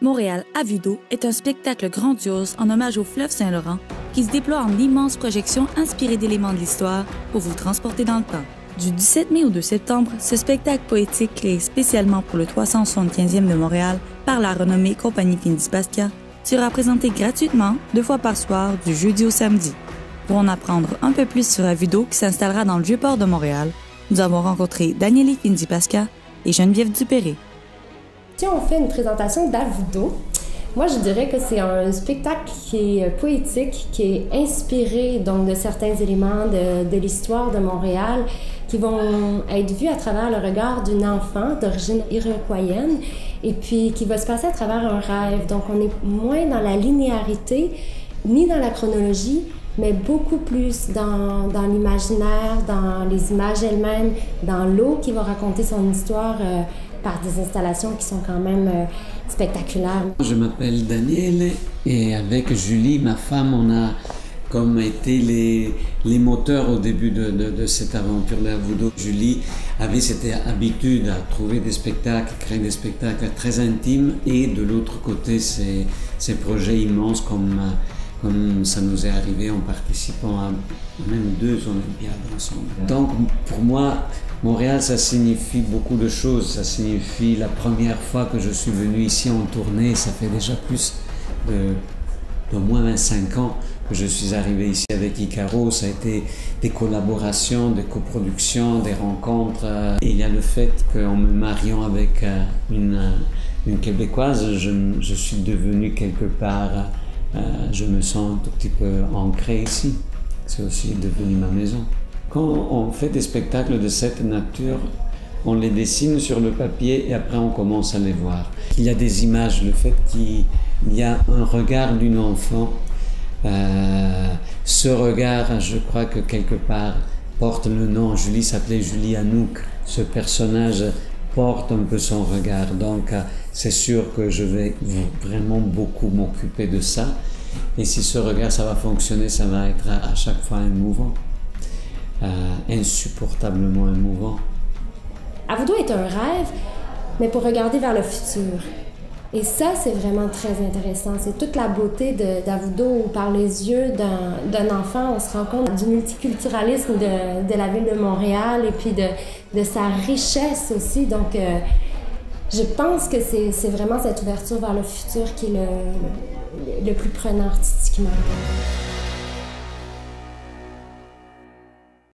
Montréal à vue d'eau est un spectacle grandiose en hommage au fleuve Saint-Laurent qui se déploie en immenses projections inspirées d'éléments de l'histoire pour vous transporter dans le temps. Du 17 mai au 2 septembre, ce spectacle poétique créé spécialement pour le 375e de Montréal par la renommée Compagnie Findus-Pasca sera présenté gratuitement 2 fois par soir du jeudi au samedi. Pour en apprendre un peu plus sur la vue d'eau qui s'installera dans le Vieux-Port de Montréal, nous avons rencontré Daniélie Findus-Pasca et Geneviève Dupéré. Si on fait une présentation d'à vue d'eau, moi je dirais que c'est un spectacle qui est poétique, qui est inspiré donc de certains éléments de l'histoire de Montréal qui vont être vus à travers le regard d'une enfant d'origine iroquoienne et puis qui va se passer à travers un rêve. Donc on est moins dans la linéarité ni dans la chronologie, mais beaucoup plus dans l'imaginaire, dans les images elles-mêmes, dans l'eau qui va raconter son histoire par des installations qui sont quand même spectaculaires. Je m'appelle Daniel et avec Julie, ma femme, on a comme été les moteurs au début de cette aventure de la vue d'eau. Julie avait cette habitude à trouver des spectacles, créer des spectacles très intimes et de l'autre côté ces projets immenses comme ça nous est arrivé en participant à même 2 Olympiades ensemble. Donc pour moi, Montréal, ça signifie beaucoup de choses. Ça signifie la première fois que je suis venu ici en tournée, ça fait déjà plus de moins 25 ans que je suis arrivé ici avec Icaro. Ça a été des collaborations, des coproductions, des rencontres. Et il y a le fait qu'en me mariant avec une Québécoise, je suis devenu quelque part, je me sens un tout petit peu ancré ici. C'est aussi devenu ma maison. Quand on fait des spectacles de cette nature, on les dessine sur le papier et après on commence à les voir. Il y a des images, le fait qu'il y a un regard d'une enfant, ce regard, je crois que quelque part, porte le nom. Julie s'appelait Julie Anouk. Ce personnage porte un peu son regard. Donc c'est sûr que je vais vraiment beaucoup m'occuper de ça. Et si ce regard, ça va fonctionner, ça va être à chaque fois émouvant. Insupportablement émouvant. À vue d'eau est un rêve, mais pour regarder vers le futur. Et ça, c'est vraiment très intéressant. C'est toute la beauté d'à vue d'eau où, par les yeux d'un enfant, on se rend compte du multiculturalisme de la ville de Montréal et puis de sa richesse aussi. Donc, je pense que c'est vraiment cette ouverture vers le futur qui est le plus prenant artistiquement.